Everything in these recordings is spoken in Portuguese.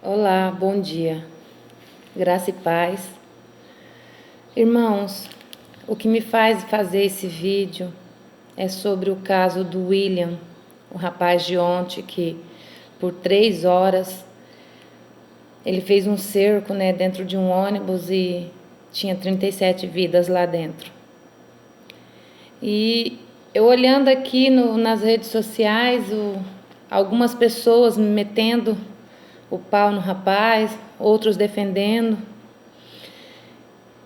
Olá, bom dia. Graça e paz. Irmãos, o que me faz fazer esse vídeo é sobre o caso do William, o rapaz de ontem que por 3 horas ele fez um cerco, dentro de um ônibus e tinha 37 vidas lá dentro. E eu olhando aqui nas redes sociais, algumas pessoas metendo o pau no rapaz, outros defendendo.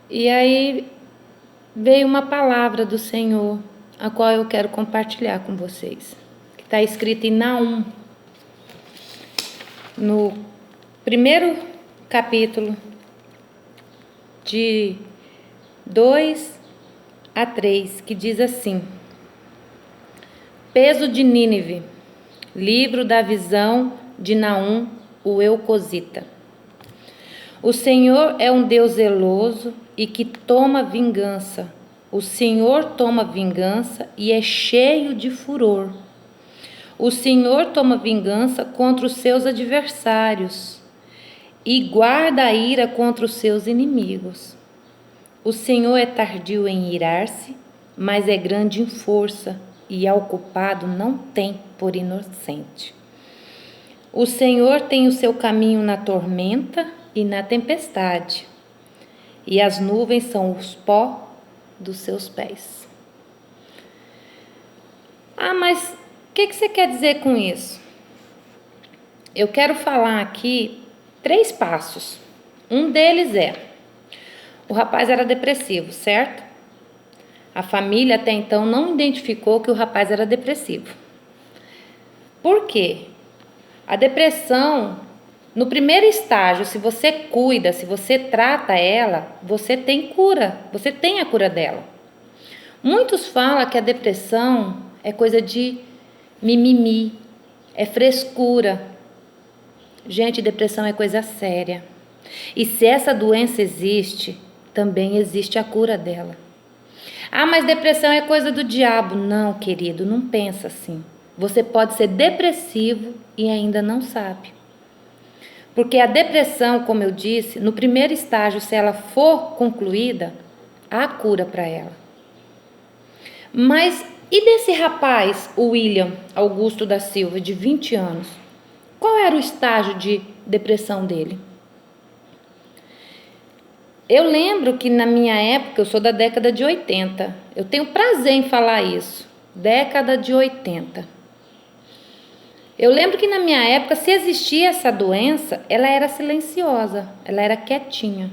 E aí veio uma palavra do Senhor, a qual eu quero compartilhar com vocês, que está escrita em Naum, no primeiro capítulo, de 2 a 3, que diz assim: Peso de Nínive, livro da visão de Naum, o Eucosita. O Senhor é um Deus zeloso e que toma vingança. O Senhor toma vingança e é cheio de furor. O Senhor toma vingança contra os seus adversários e guarda a ira contra os seus inimigos. O Senhor é tardio em irar-se, mas é grande em força, e ao culpado não tem por inocente. O Senhor tem o seu caminho na tormenta e na tempestade, e as nuvens são os pó dos seus pés. Mas o que você quer dizer com isso? Eu quero falar aqui 3 passos. Um deles o rapaz era depressivo, certo? A família até então não identificou que o rapaz era depressivo. Por quê? A depressão, no primeiro estágio, se você cuida, se você trata ela, você tem cura, você tem a cura dela. Muitos falam que a depressão é coisa de mimimi, é frescura. Gente, depressão é coisa séria. E se essa doença existe, também existe a cura dela. Mas depressão é coisa do diabo. Não, querido, não pensa assim. Você pode ser depressivo e ainda não sabe. Porque a depressão, como eu disse, no primeiro estágio, se ela for concluída, há cura para ela. Mas e desse rapaz, o William Augusto da Silva, de 20 anos? Qual era o estágio de depressão dele? Eu lembro que na minha época, eu sou da década de 80, eu tenho prazer em falar isso, década de 80. Eu lembro que na minha época, se existia essa doença, ela era silenciosa, ela era quietinha.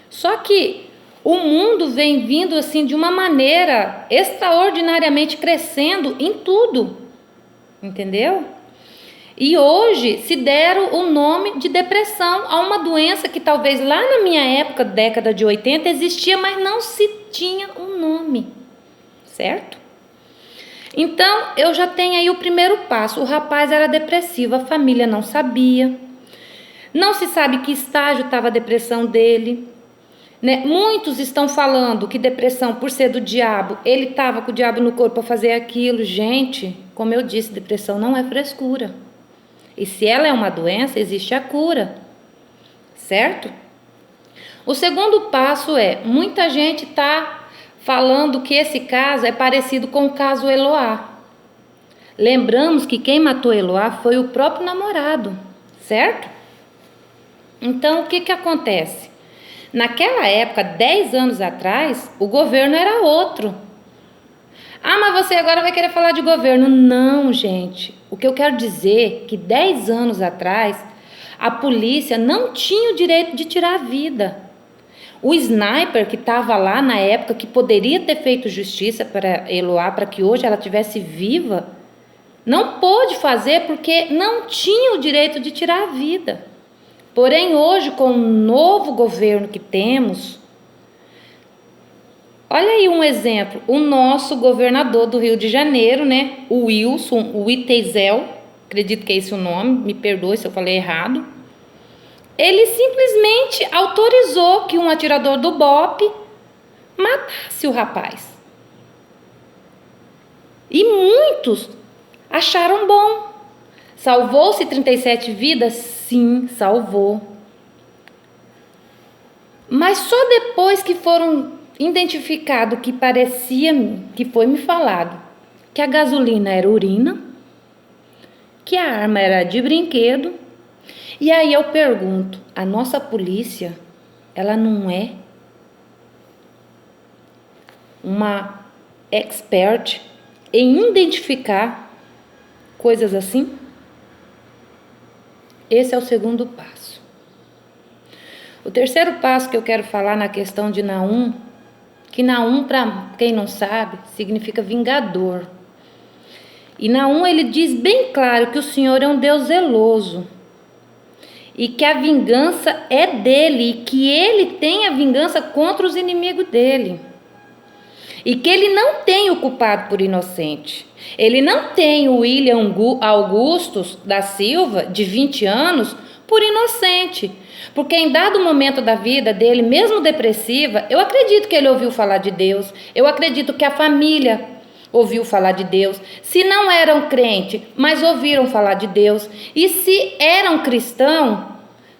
Só que o mundo vem vindo assim de uma maneira extraordinariamente crescendo em tudo, entendeu? E hoje se deram o nome de depressão a uma doença que talvez lá na minha época, década de 80, existia, mas não se tinha um nome, certo? Então, eu já tenho aí o primeiro passo. O rapaz era depressivo, a família não sabia. Não se sabe que estágio estava a depressão dele. Muitos estão falando que depressão, por ser do diabo, ele estava com o diabo no corpo para fazer aquilo. Gente, como eu disse, depressão não é frescura. E se ela é uma doença, existe a cura, certo? O segundo passo muita gente está falando que esse caso é parecido com o caso Eloá. Lembramos que quem matou Eloá foi o próprio namorado, certo? Então, o que acontece? Naquela época, 10 anos atrás, o governo era outro. Mas você agora vai querer falar de governo. Não, gente. O que eu quero dizer é que 10 anos atrás, a polícia não tinha o direito de tirar a vida. O sniper que estava lá na época, que poderia ter feito justiça para Eloá, para que hoje ela estivesse viva, não pôde fazer porque não tinha o direito de tirar a vida. Porém, hoje, com o novo governo que temos, olha aí um exemplo, o nosso governador do Rio de Janeiro, o Wilson, o Witzel, acredito que é esse o nome, me perdoe se eu falei errado, ele simplesmente autorizou que um atirador do BOPE matasse o rapaz. E muitos acharam bom. Salvou-se 37 vidas? Sim, salvou. Mas só depois que foram identificado que parecia-me, que foi me falado, que a gasolina era urina, que a arma era de brinquedo. E aí eu pergunto, a nossa polícia, ela não é uma expert em identificar coisas assim? Esse é o segundo passo. O terceiro passo que eu quero falar na questão de Naum, que Naum, para quem não sabe, significa vingador. E Naum, ele diz bem claro que o Senhor é um Deus zeloso e que a vingança é dele e que ele tem a vingança contra os inimigos dele. E que ele não tem o culpado por inocente. Ele não tem o William Augustus da Silva, de 20 anos, por inocente. Porque em dado momento da vida dele, mesmo depressiva, eu acredito que ele ouviu falar de Deus. Eu acredito que a família ouviu falar de Deus. Se não eram crentes, mas ouviram falar de Deus. E se eram cristãos,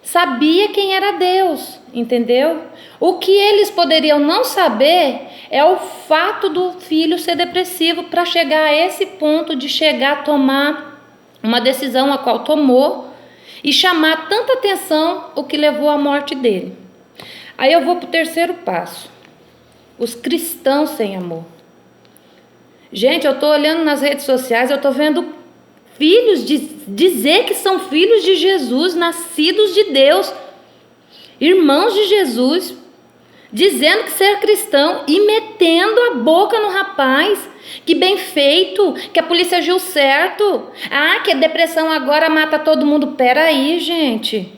sabia quem era Deus, entendeu? O que eles poderiam não saber é o fato do filho ser depressivo para chegar a esse ponto de chegar a tomar uma decisão a qual tomou e chamar tanta atenção o que levou à morte dele. Aí eu vou para o terceiro passo. Os cristãos sem amor. Gente, eu estou olhando nas redes sociais, eu estou vendo filhos dizer que são filhos de Jesus, nascidos de Deus, irmãos de Jesus, dizendo que ser cristão e metendo a boca no rapaz, que bem feito, que a polícia agiu certo, que a depressão agora mata todo mundo. Peraí, gente,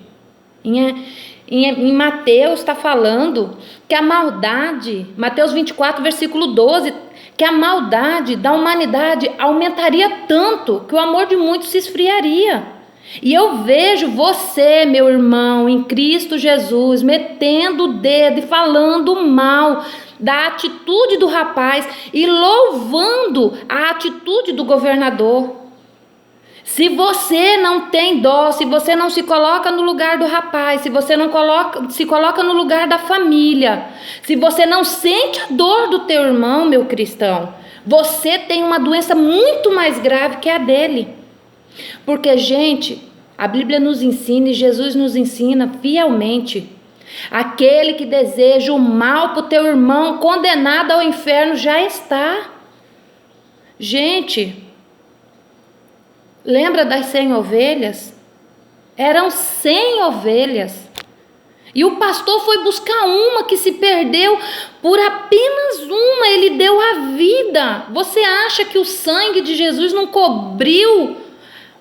em Mateus está falando que a maldade, Mateus 24, versículo 12, que a maldade da humanidade aumentaria tanto que o amor de muitos se esfriaria. E eu vejo você, meu irmão, em Cristo Jesus, metendo o dedo e falando mal da atitude do rapaz e louvando a atitude do governador. Se você não tem dó, se você não se coloca no lugar do rapaz, se você não se coloca no lugar da família, se você não sente a dor do teu irmão, meu cristão, você tem uma doença muito mais grave que a dele. Porque, gente, a Bíblia nos ensina e Jesus nos ensina fielmente: aquele que deseja o mal para o teu irmão, condenado ao inferno já está. Gente, lembra das 100 ovelhas? Eram 100 ovelhas. E o pastor foi buscar uma que se perdeu, por apenas uma ele deu a vida. Você acha que o sangue de Jesus não cobriu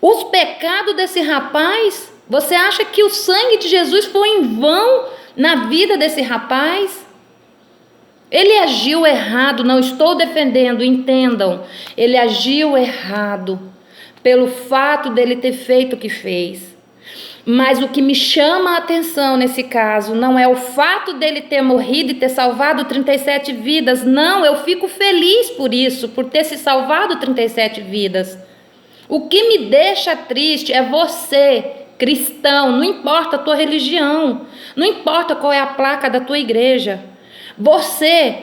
os pecados desse rapaz? Você acha que o sangue de Jesus foi em vão na vida desse rapaz? Ele agiu errado, não estou defendendo, entendam. Ele agiu errado pelo fato dele ter feito o que fez. Mas o que me chama a atenção nesse caso não é o fato dele ter morrido e ter salvado 37 vidas. Não, eu fico feliz por isso, por ter se salvado 37 vidas. O que me deixa triste é você, cristão, não importa a tua religião, não importa qual é a placa da tua igreja. Você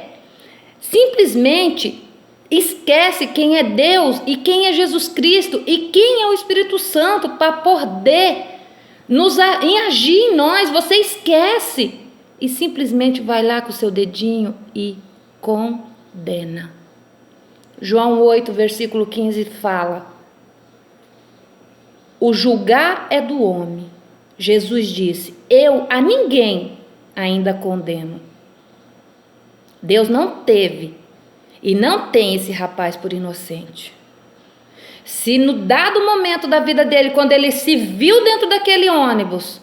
simplesmente esquece quem é Deus e quem é Jesus Cristo e quem é o Espírito Santo para poder agir em nós. Você esquece e simplesmente vai lá com o seu dedinho e condena. João 8, versículo 15 fala: o julgar é do homem. Jesus disse: eu a ninguém ainda condeno. Deus não teve e não tem esse rapaz por inocente. Se no dado momento da vida dele, quando ele se viu dentro daquele ônibus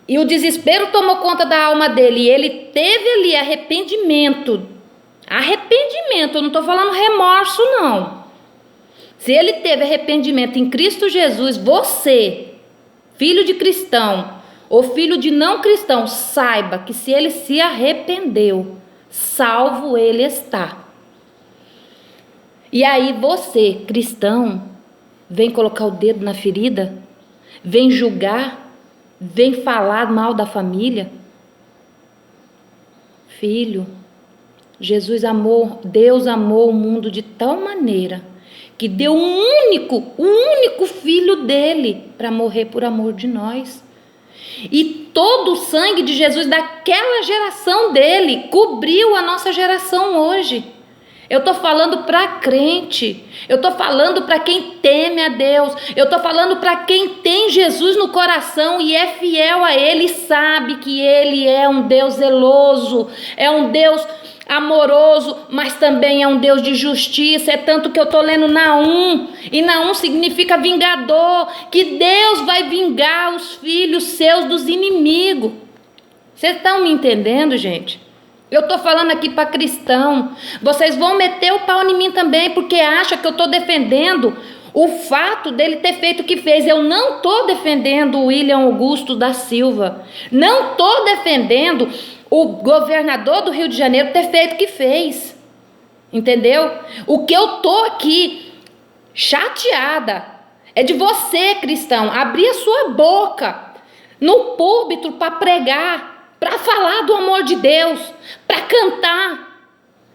e o desespero tomou conta da alma dele e ele teve ali arrependimento, eu não estou falando remorso não. Se ele teve arrependimento em Cristo Jesus, você, filho de cristão ou filho de não cristão, saiba que se ele se arrependeu, salvo ele está. E aí você, cristão, vem colocar o dedo na ferida, vem julgar, vem falar mal da família. Filho, Deus amou o mundo de tal maneira que deu o único filho dele para morrer por amor de nós. E todo o sangue de Jesus daquela geração dele cobriu a nossa geração hoje. Eu estou falando para crente, eu estou falando para quem teme a Deus, eu estou falando para quem tem Jesus no coração e é fiel a Ele e sabe que Ele é um Deus zeloso, é um Deus amoroso, mas também é um Deus de justiça. É tanto que eu estou lendo Naum, e Naum significa vingador, que Deus vai vingar os filhos seus dos inimigos. Vocês estão me entendendo, gente? Eu estou falando aqui para cristão. Vocês vão meter o pau em mim também, porque acham que eu estou defendendo o fato dele ter feito o que fez. Eu não estou defendendo o William Augusto da Silva, não estou defendendo o governador do Rio de Janeiro ter feito o que fez, entendeu? O que eu estou aqui chateada é de você, cristão, abrir a sua boca no púlpito para pregar, para falar do amor de Deus, para cantar,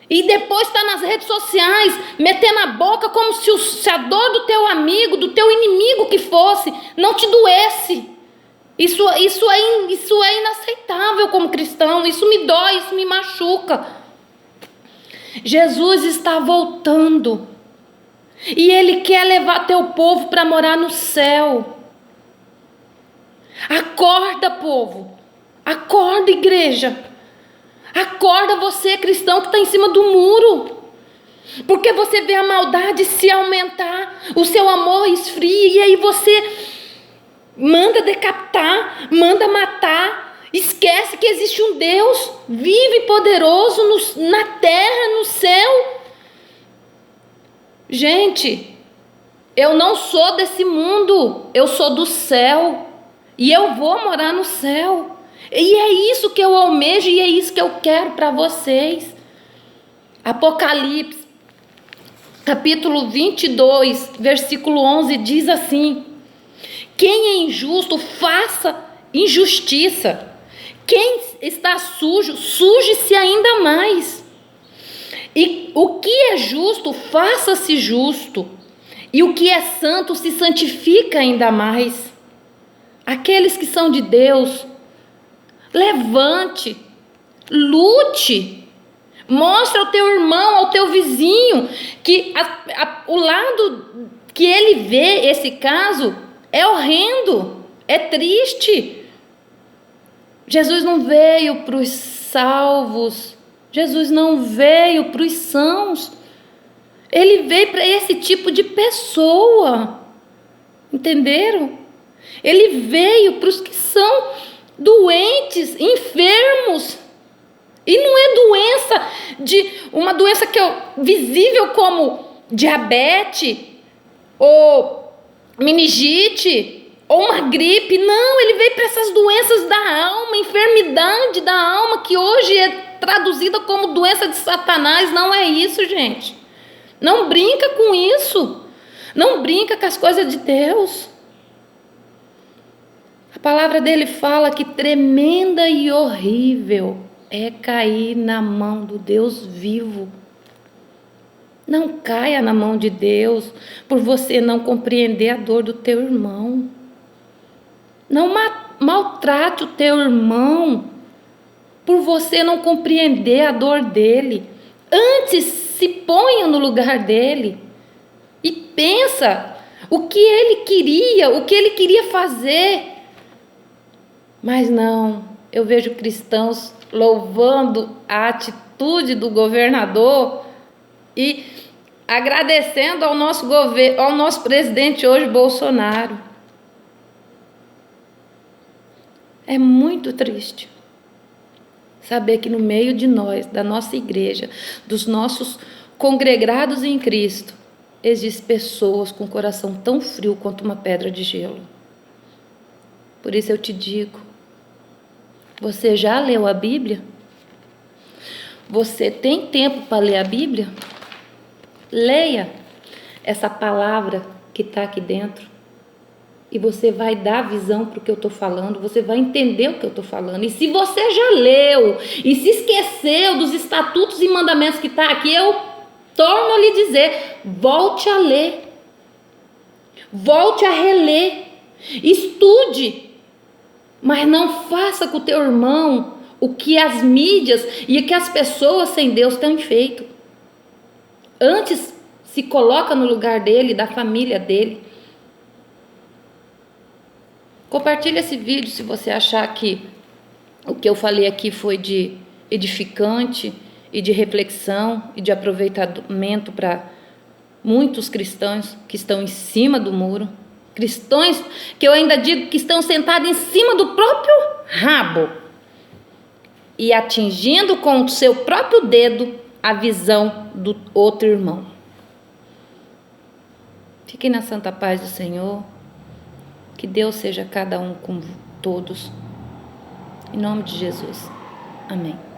e depois está nas redes sociais metendo a boca como se a dor do teu amigo, do teu inimigo que fosse, não te doesse. Isso é inaceitável como cristão, isso me dói, isso me machuca. Jesus está voltando e Ele quer levar teu povo para morar no céu. Acorda, povo, acorda, igreja, acorda você, cristão, que está em cima do muro, porque você vê a maldade se aumentar, o seu amor esfria, e aí você manda decapitar, manda matar, esquece que existe um Deus vivo e poderoso na terra, no céu. Gente, eu não sou desse mundo, eu sou do céu, e eu vou morar no céu, e é isso que eu almejo, e é isso que eu quero para vocês. Apocalipse, capítulo 22, versículo 11, diz assim: quem é injusto, faça injustiça. Quem está sujo, suje-se ainda mais. E o que é justo, faça-se justo. E o que é santo, se santifica ainda mais. Aqueles que são de Deus, levante, lute, mostre ao teu irmão, ao teu vizinho, que o lado que ele vê esse caso é horrendo, é triste. Jesus não veio para os salvos, Jesus não veio para os sãos, Ele veio para esse tipo de pessoa, entenderam? Ele veio para os que são doentes, enfermos, e não é uma doença que é visível como diabetes, ou meningite, ou uma gripe. Não, ele veio para essas doenças da alma, enfermidade da alma, que hoje é traduzida como doença de Satanás. Não é isso, gente. Não brinca com isso. Não brinca com as coisas de Deus. A palavra dele fala que tremenda e horrível é cair na mão do Deus vivo. Não caia na mão de Deus por você não compreender a dor do teu irmão. Não maltrate o teu irmão por você não compreender a dor dele. Antes, se ponha no lugar dele e pensa o que ele queria fazer. Mas não, eu vejo cristãos louvando a atitude do governador e agradecendo ao nosso governo, ao nosso presidente hoje, Bolsonaro. É muito triste saber que no meio de nós, da nossa igreja, dos nossos congregados em Cristo, existem pessoas com o coração tão frio quanto uma pedra de gelo. Por isso eu te digo, você já leu a Bíblia? Você tem tempo para ler a Bíblia? Leia essa palavra que está aqui dentro. e você vai dar visão para o que eu estou falando, você vai entender o que eu estou falando. E se você já leu e se esqueceu dos estatutos e mandamentos que está aqui, eu torno a lhe dizer, volte a ler, volte a reler, estude, mas não faça com o teu irmão o que as mídias e que as pessoas sem Deus têm feito. Antes, se coloca no lugar dele, da família dele. Compartilhe esse vídeo se você achar que o que eu falei aqui foi de edificante e de reflexão e de aproveitamento para muitos cristãos que estão em cima do muro. Cristãos que eu ainda digo que estão sentados em cima do próprio rabo e atingindo com o seu próprio dedo a visão do outro irmão. Fiquem na santa paz do Senhor. Que Deus seja cada um com todos. Em nome de Jesus. Amém.